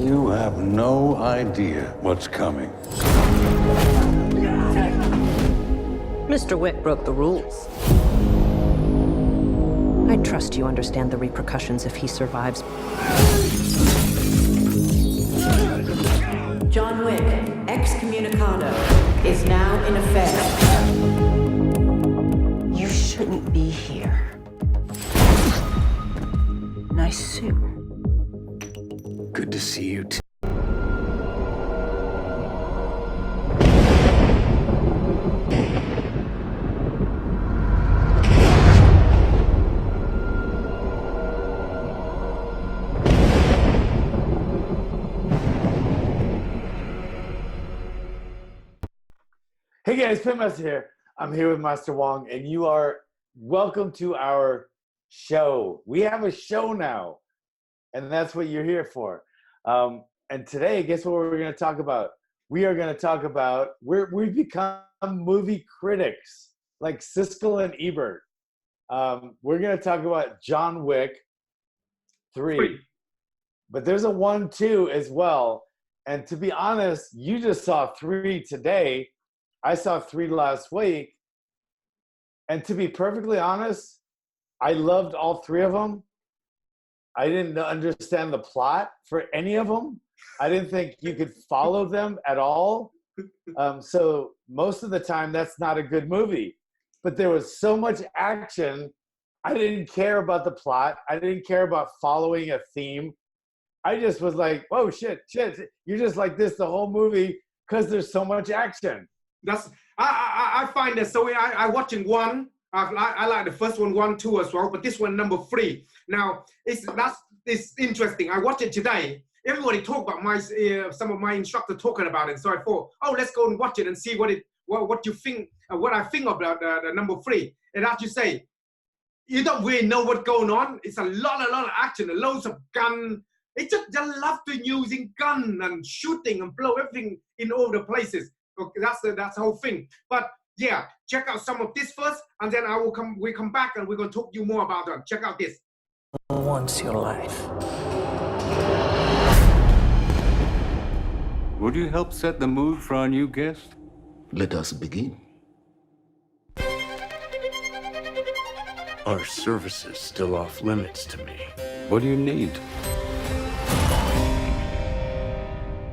You have no idea what's coming. Mr. Wick broke the rules. I trust you understand the repercussions if he survives. John Wick, excommunicado, is now in effect. You shouldn't be here. Nice suit. Good to see you too. Hey guys, Pit Master here. I'm here with Master Wong, and you are welcome to our show. We have a show now, and that's what you're here for. And today, guess what we're going to talk about? We are going to talk about we've become movie critics, like Siskel and Ebert. We're going to talk about John Wick 3, but there's a 1, 2 as well. And to be honest, you just saw 3 today. I saw 3 last week, and to be perfectly honest, I loved all 3 of them. I didn't understand the plot for any of them. I didn't think you could follow them at all. So most of the time, that's not a good movie. But there was so much action, I didn't care about the plot. I didn't care about following a theme. I just was like, "Whoa, shit. You're just like this the whole movie because there's so much action." I find that so I watching 1. I like the first one, 1, 2 as well, but this one number 3. Now it's interesting. I watched it today. Everybody talk about some of my instructors talking about it. So I thought, oh, let's go and watch it and see what you think, what I think about the number 3. And as you say, you don't really know what's going on. It's a lot of action, loads of gun. It's just love to using gun and shooting and blow everything in all the places. Okay, that's the whole thing. But yeah, check out some of this first, and then we come back and we're gonna talk to you more about it. Check out this. Once your life. Would you help set the mood for our new guest? Let us begin. Our services still off limits to me. What do you need?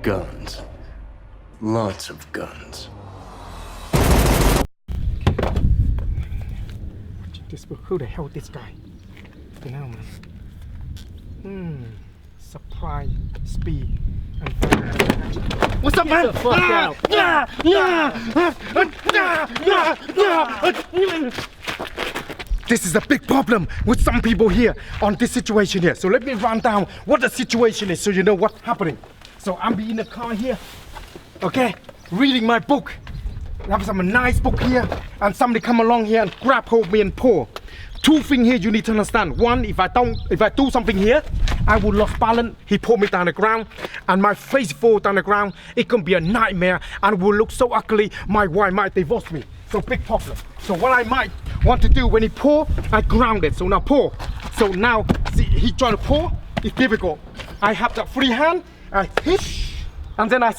Guns. Lots of guns. Who the hell is this guy? You know, man. Supply, speed, and what's up, man? This is a big problem with some people here on this situation here. So let me run down what the situation is so you know what's happening. So I'm in the car here, okay, reading my book. I have some nice book here, and somebody come along here and grab hold me and pull. 2 things here you need to understand. 1, if I do something here, I will lose balance. He pull me down the ground, and my face fall down the ground. It can be a nightmare, and will look so ugly. My wife might divorce me. So big problem. So what I might want to do when he pull, I ground it. So now pull. So now see, he trying to pull. It's difficult. I have that free hand. I hit, and then I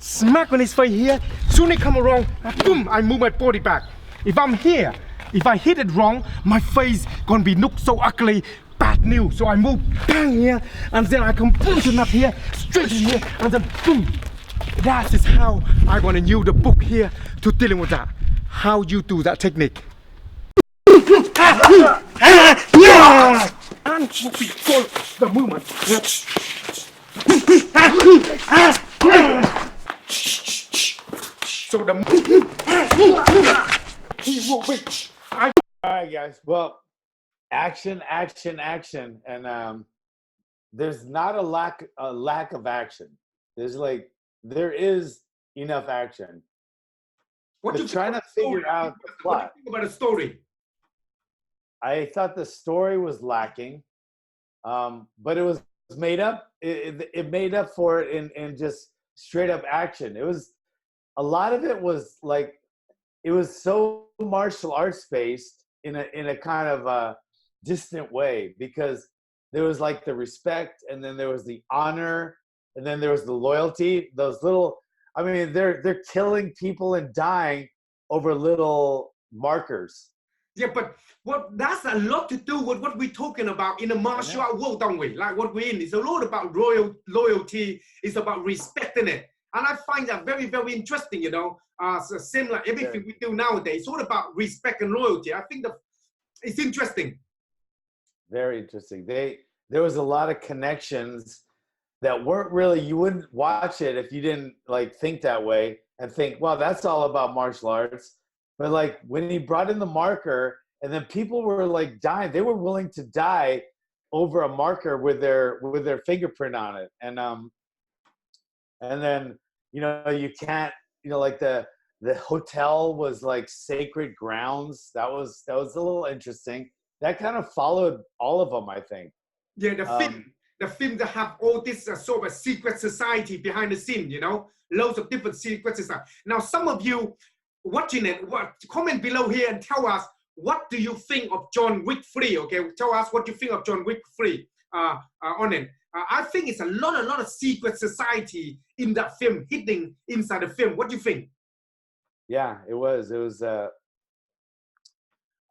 smack on his face here. Soon he come around, boom, I move my body back. If I'm here, if I hit it wrong, my face gonna be look so ugly, bad news. So I move bang here, and then I come boom to up here, straight in here, and then boom. That is how I'm gonna use the book here to dealing with that. How you do that technique. And control the movement. So the All right, guys. Well, action, and there's not a lack of action. There is enough action. What But you trying to figure out the plot. What do you think about the story? I thought the story was lacking, but it was made up. It made up for it in just straight up action. It was a lot of it was like it was so martial arts based in a kind of distant way, because there was like the respect, and then there was the honor, and then there was the loyalty. Those little, I mean, they're killing people and dying over little markers. Yeah, but what that's a lot to do with what we're talking about in the martial art world, don't we? Like what we're in. It's a lot about loyalty. It's about respecting it. And I find that very, very interesting, you know. So similar everything we do nowadays. It's all about respect and loyalty. I think that it's interesting. Very interesting. There was a lot of connections that weren't really, you wouldn't watch it if you didn't like think that way and think, well, that's all about martial arts. But like when he brought in the marker and then people were like dying, they were willing to die over a marker with their fingerprint on it. And then, you know, you can't, you know, like the hotel was like sacred grounds. That was a little interesting. That kind of followed all of them, I think. Yeah, the film that have all this sort of secret society behind the scene, you know, loads of different secret society. Now, some of you watching it, comment below here and tell us what do you think of John Wick 3, okay? Tell us what you think of John Wick 3 on it. I think it's a lot of secret society in that film, hidden inside the film. What do you think? Yeah, it was.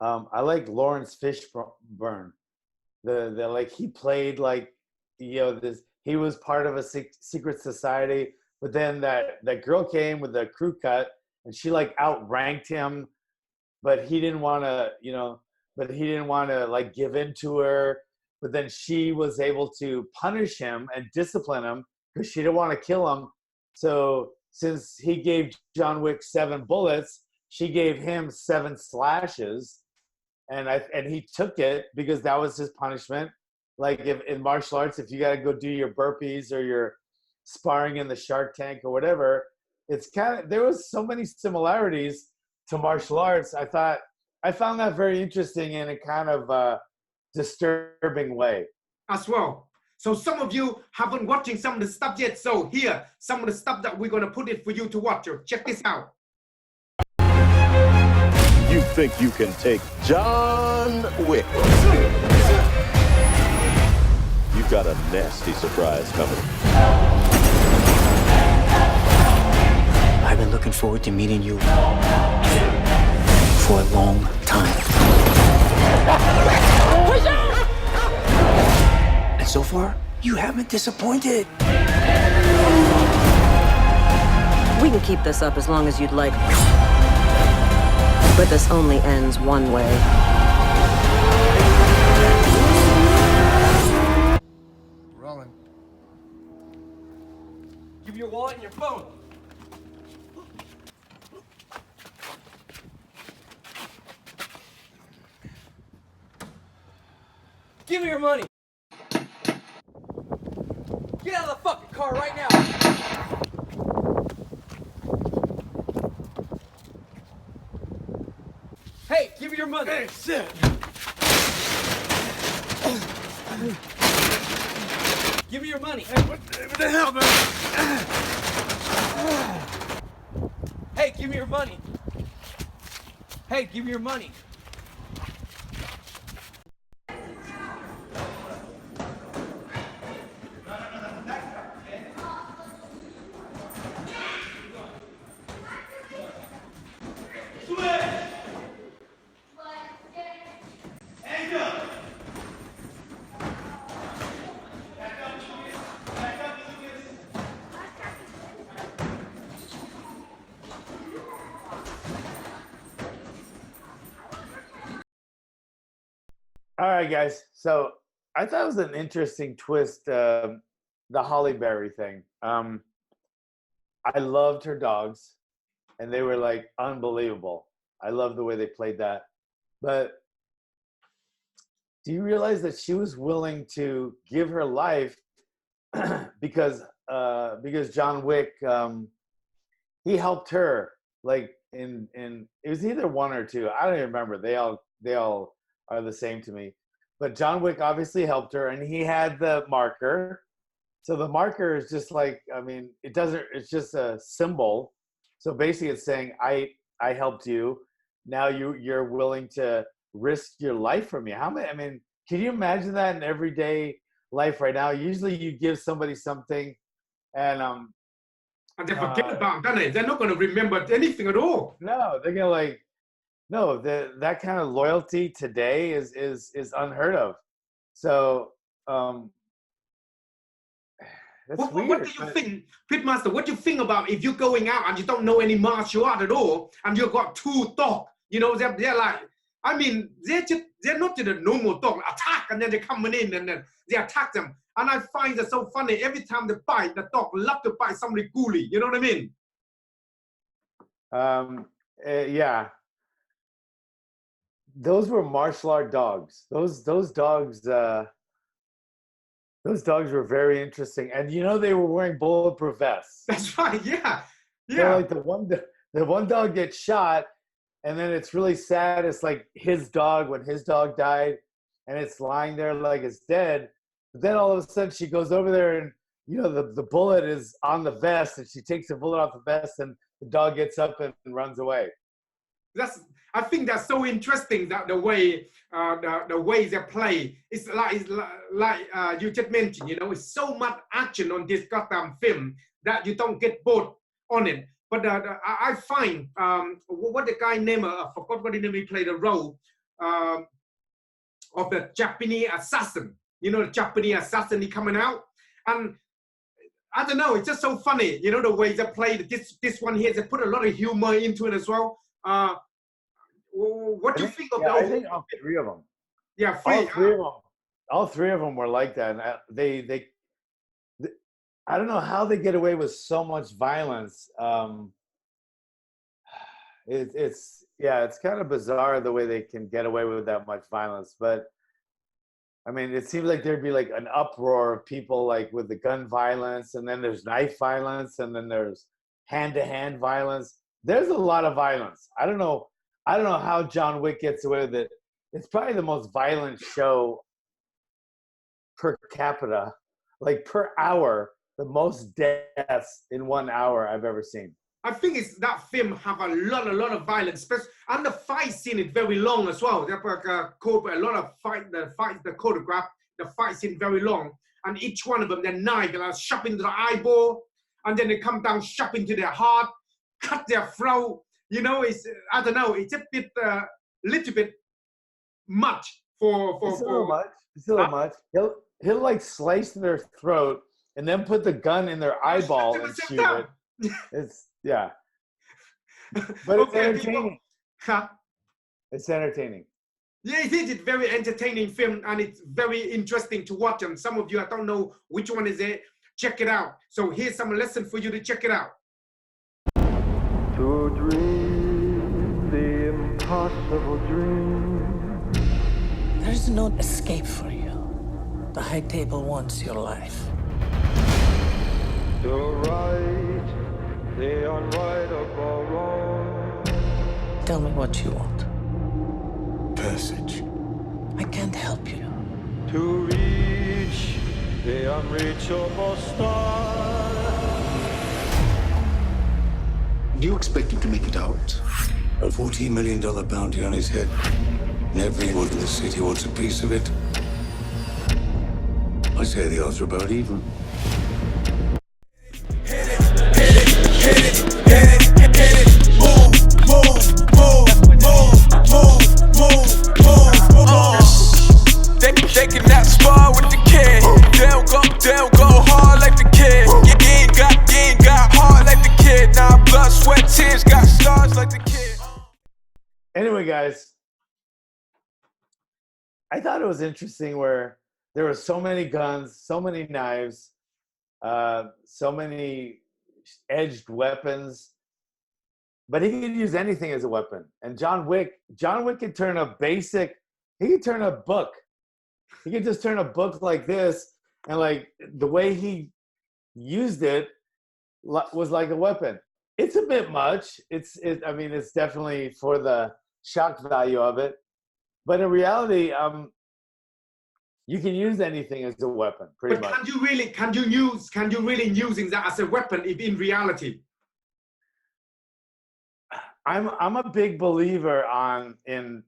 I like Lawrence Fishburne. The like he played like, you know, this. He was part of a secret society, but then that girl came with the crew cut, and she like outranked him, but he didn't want to, you know, like give in to her. But then she was able to punish him and discipline him because she didn't want to kill him. So since he gave John Wick 7 bullets, she gave him 7 slashes, and he took it because that was his punishment. Like if in martial arts, if you got to go do your burpees or your sparring in the Shark Tank or whatever, it's kind of, there was so many similarities to martial arts. I found that very interesting in a kind of disturbing way. As well. So some of you haven't watching some of the stuff yet. So here, some of the stuff that we're going to put it for you to watch. Check this out. You think you can take John Wick? You've got a nasty surprise coming. I've been looking forward to meeting you for a long time. And so far, you haven't disappointed. We can keep this up as long as you'd like. But this only ends one way. Rolling. Give me your wallet and your phone. Give me your money. Get out of the fucking car right now. Hey, give me your money. Hey, shit. Give me your money. Hey, what the hell, man? Hey, give me your money. Hey, give me your money. All right, guys. So I thought it was an interesting twist, the Holly Berry thing. I loved her dogs, and they were like unbelievable. I love the way they played that. But do you realize that she was willing to give her life because John Wick, he helped her, like in it was either 1 or 2. I don't even remember. They all are the same to me. But John Wick obviously helped her, and he had the marker. So the marker is just like, I mean, it's just a symbol. So basically it's saying, I helped you. Now you're willing to risk your life for me. How many, I mean, can you imagine that in everyday life right now? Usually you give somebody something And And they forget about that. They're not going to remember anything at all. no, they're gonna like, no, that kind of loyalty today is unheard of. So that's weird. What do you think, Pitmaster? What do you think about if you're going out and you don't know any martial art at all, and you've got two dogs? You know, they're like, I mean, they're not the normal dog attack, and then they're coming in and then they attack them. And I find it so funny. Every time they bite, the dog love to bite somebody ghoulie. You know what I mean? Yeah. Those were martial art dogs. Those dogs. Those dogs were very interesting, and you know they were wearing bulletproof vests. That's right. Yeah. So like the one dog gets shot, and then it's really sad. It's like his dog when his dog died, and it's lying there like it's dead. But then all of a sudden she goes over there, and you know the bullet is on the vest, and she takes the bullet off the vest, and the dog gets up and runs away. I think that's so interesting that the way they play. It's like you just mentioned, you know, it's so much action on this goddamn film that you don't get bored on it. But I find what the guy named, I forgot what the name, he played the role of the Japanese assassin. You know, the Japanese assassin, he coming out, and I don't know, it's just so funny. You know, the way they played this one here, they put a lot of humor into it as well. What do you think of those? I think all three of them. Yeah, all three of them were like that. And they I don't know how they get away with so much violence. It's kind of bizarre the way they can get away with that much violence. But I mean, it seems like there'd be like an uproar of people like with the gun violence, and then there's knife violence, and then there's hand-to-hand violence. There's a lot of violence. I don't know how John Wick gets away with it. It's probably the most violent show per capita, like per hour, the most deaths in 1 hour I've ever seen. I think it's that film have a lot of violence, and the fight scene is very long as well. There's a lot of the choreograph, the fight scene very long, and each one of them, their knife, and sharp into the eyeball, and then they come down sharp into their heart, cut their throat. You know, I don't know, it's a bit, little bit much for. It's a little much. He'll like slice their throat and then put the gun in their eyeball and shoot it. Yeah. But it's entertaining. It's entertaining. Yeah, it is. It's very entertaining film, and it's very interesting to watch. And some of you, I don't know which one is it. Check it out. So here's some lesson for you to check it out. To dream the impossible dream. There is no escape for you. The high table wants your life. To right the unrightable wrong. Tell me what you want. Passage. I can't help you. To reach the unreachable star. Do you expect him to make it out? A $14 million bounty on his head. And everyone in the city wants a piece of it. I say the odds are about even. They cannot spar with the kid. They'll go hard like the kid. You ain't got heart like the kid. Nah, blood, sweat, tears, got stars like the kid. Anyway, guys, I thought it was interesting where there were so many guns, so many knives, so many edged weapons, but he could use anything as a weapon. And John Wick could turn he could turn a book. He could just turn a book like this, and like the way he used it was like a weapon. It's a bit much. I mean, it's definitely for the shock value of it, but in reality, you can use anything as a weapon, pretty much. Can you really using that as a weapon if in reality? I'm a big believer in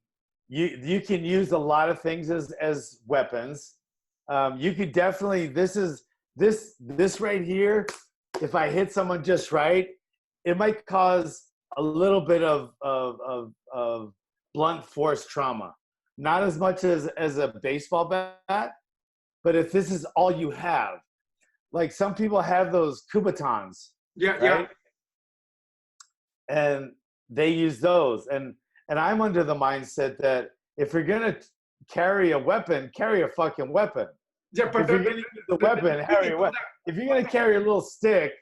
you can use a lot of things as weapons. You could definitely this right here if I hit someone just right, it might cause a little bit of blunt force trauma. Not as much as a baseball bat, but if this is all you have, like some people have those Kubotans, right? And they use those. And I'm under the mindset that if you're gonna carry a weapon, carry a fucking weapon. Yeah, but if you're gonna use the weapon, carry a weapon. If you're gonna carry a little stick,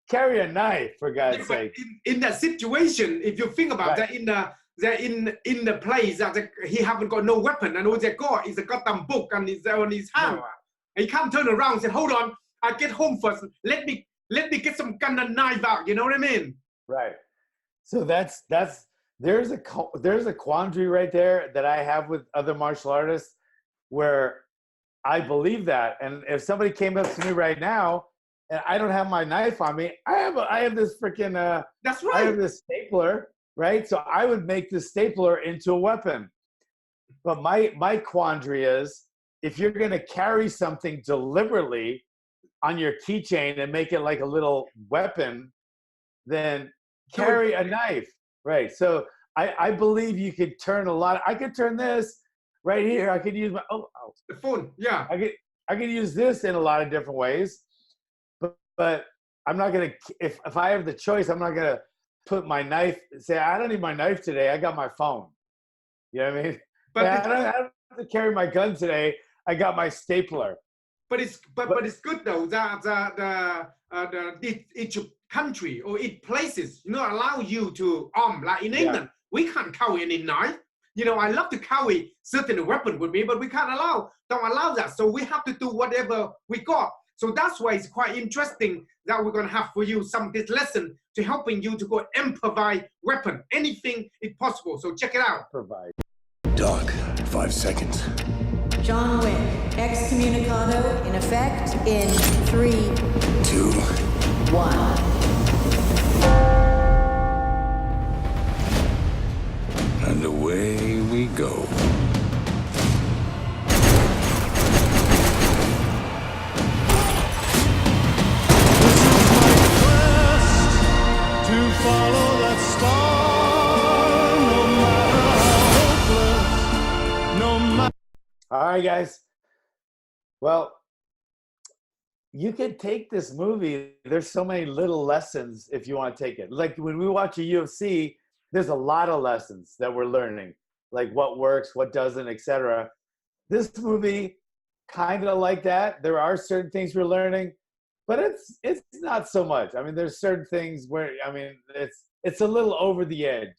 carry a knife, for God's sake. In that situation, if you think about that, in the place that he haven't got no weapon, and all they got is a goddamn book and is on his hand. He can't turn around and say, "Hold on, I get home first. Let me get some gun and knife out." You know what I mean? Right. So there's a quandary right there that I have with other martial artists, where I believe that, and if somebody came up to me right now and I don't have my knife on me, I have this freaking that's right. I have this stapler, right? So I would make the stapler into a weapon. But my quandary is, if you're going to carry something deliberately on your keychain and make it like a little weapon, then carry a knife, right? So I believe you could turn I could turn this right here. I could use my the phone. Yeah. I could use this in a lot of different ways, but I'm not gonna. If I have the choice, I'm not gonna put my knife. Say I don't need my knife today. I got my phone. You know what I mean? But I don't have to carry my gun today. I got my stapler. But it's good though that each country or each places allow you to arm. Like in England, we can't carry any knife. I love to carry certain weapon with me, but we don't allow that. So we have to do whatever we got. So that's why it's quite interesting that we're gonna have for you this lesson to helping you to go improvise weapon. Anything is possible. So check it out. Provide. Doc, 5 seconds. John Wick, excommunicado in effect in 3, 2, 1. and away we go. To follow that star, no matter how hopeless, no matter. All right, guys. Well, you could take this movie. There's so many little lessons if you want to take it. Like when we watch a UFC, there's a lot of lessons that we're learning, like what works, what doesn't, etc. This movie, kind of like that. There are certain things we're learning, but it's not so much. I mean, there's certain things where, I mean, it's a little over the edge,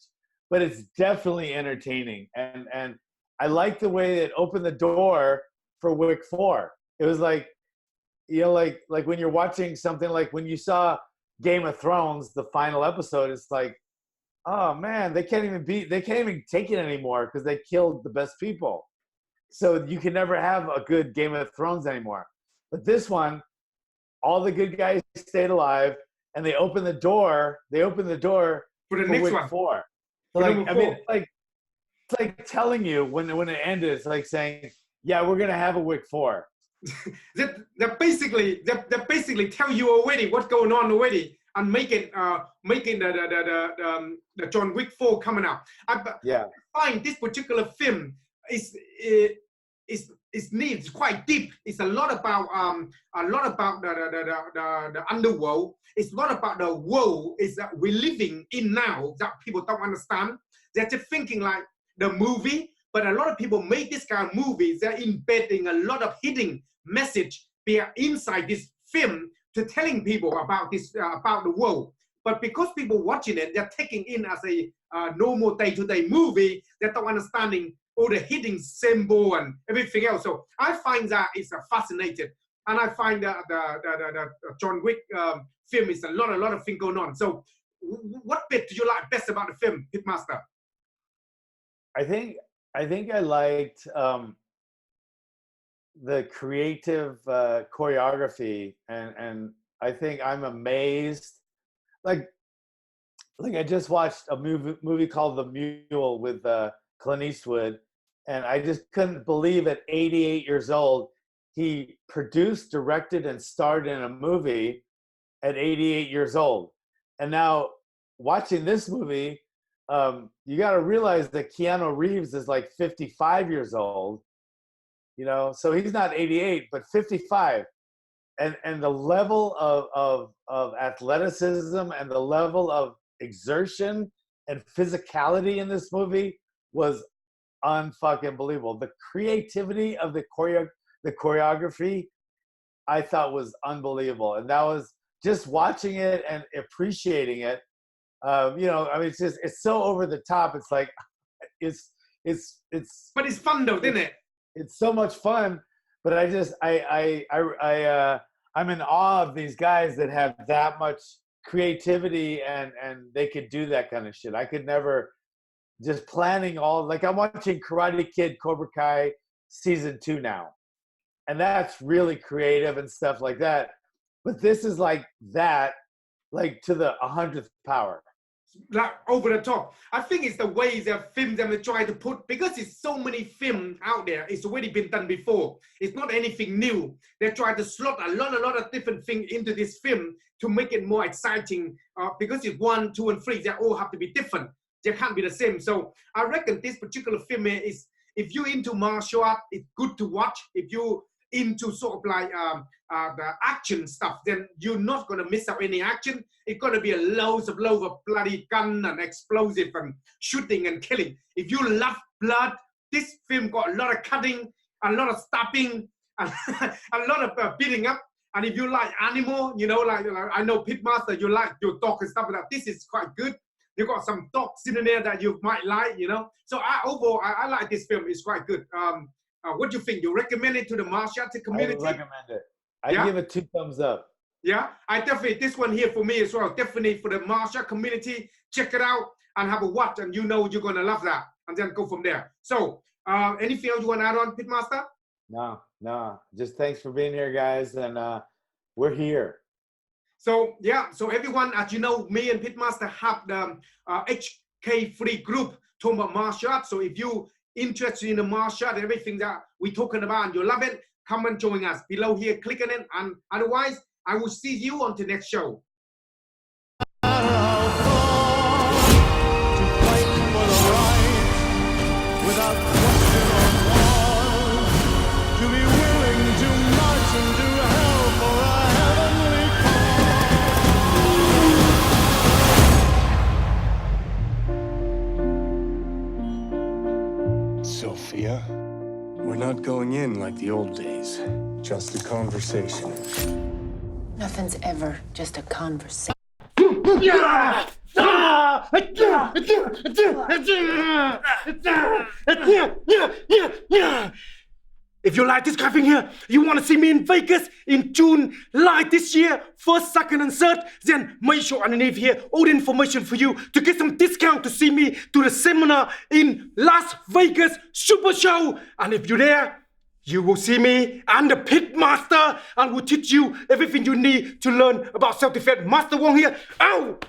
but it's definitely entertaining. And I like the way it opened the door for Wick 4. It was like, like when you're watching something, like when you saw Game of Thrones, the final episode, it's like, oh man, they can't even take it anymore because they killed the best people. So you can never have a good Game of Thrones anymore. But this one, all the good guys stayed alive, and they opened the door. They opened the door for the next Wick one. 4. So like, I mean, it's like telling you when it ended. It's like saying, yeah, we're gonna have a Wick 4. They basically tell you already what's going on already, and making the John Wick 4 coming out. I find this particular film is neat. It's quite deep. It's a lot about the underworld. It's a lot about the world is that we're living in now that people don't understand. They're just thinking like the movie, but a lot of people make this kind of movies. They're embedding a lot of hidden message inside this film to telling people about this about the world. But because people watching it, they're taking in as a normal day-to-day movie. They don't understanding all the hidden symbol and everything else. So I find that it's fascinating, and I find that the John Wick film is a lot of things going on. So what bit do you like best about the film, Pitmaster? I think I liked the creative choreography, and I think I'm amazed. Like I just watched a movie called The Mule with Clint Eastwood, and I just couldn't believe at 88 years old he produced, directed, and starred in a movie at 88 years old. And now watching this movie, you got to realize that Keanu Reeves is like 55 years old, you know, so he's not 88, but 55. And the level of athleticism and the level of exertion and physicality in this movie was unfucking believable. The creativity of the choreography, I thought was unbelievable. And that was just watching it and appreciating it. You know, I mean, it's so over the top. It's like, but it's fun though, isn't it? It's so much fun. But I'm in awe of these guys that have that much creativity and they could do that kind of shit. I could never. Just planning all, like I'm watching Karate Kid Cobra Kai season 2 now. And that's really creative and stuff like that. But this is like that, like to the 100th power. Like over the top. I think it's the ways they filmed them and try to put, because it's so many films out there, it's already been done before. It's not anything new. They try to slot a lot of different things into this film to make it more exciting. Because it's 1, 2, and 3, they all have to be different. They can't be the same. So I reckon this particular film is, if you're into martial art, it's good to watch. If you're into sort of like the action stuff, then you're not going to miss out any action. It's going to be loads of bloody gun and explosive and shooting and killing. If you love blood, this film got a lot of cutting, a lot of stabbing, a lot of beating up. And if you like animal, you know, like I know Pitmaster, you like your dog and stuff like that. This is quite good. You got some dogs in there that you might like, you know. So overall, I like this film. It's quite good. What do you think? You recommend it to the martial arts community? I recommend it. I give it 2 thumbs up. Yeah, I definitely, this one here for me as well. Definitely for the martial community. Check it out and have a watch, and you know you're going to love that. And then go from there. So, anything else you want to add on, Pitmaster? No. Just thanks for being here, guys. And we're here. So yeah, so everyone, as you know, me and Pitmaster have the HK Free group talking about martial arts. So if you interested in the martial art, everything that we're talking about, and you love it, come and join us below here, click on it. And otherwise, I will see you on the next show. Sophia, we're not going in like the old days. Just a conversation. Nothing's ever just a conversation. If you like this kind of thing here, you want to see me in Vegas in June, like this year, 1st, 2nd, and 3rd, then make sure underneath here all the information for you to get some discount to see me to the seminar in Las Vegas Super Show. And if you're there, you will see me and the Pit Master, and will teach you everything you need to learn about self-defense. Master Wong here. Ow!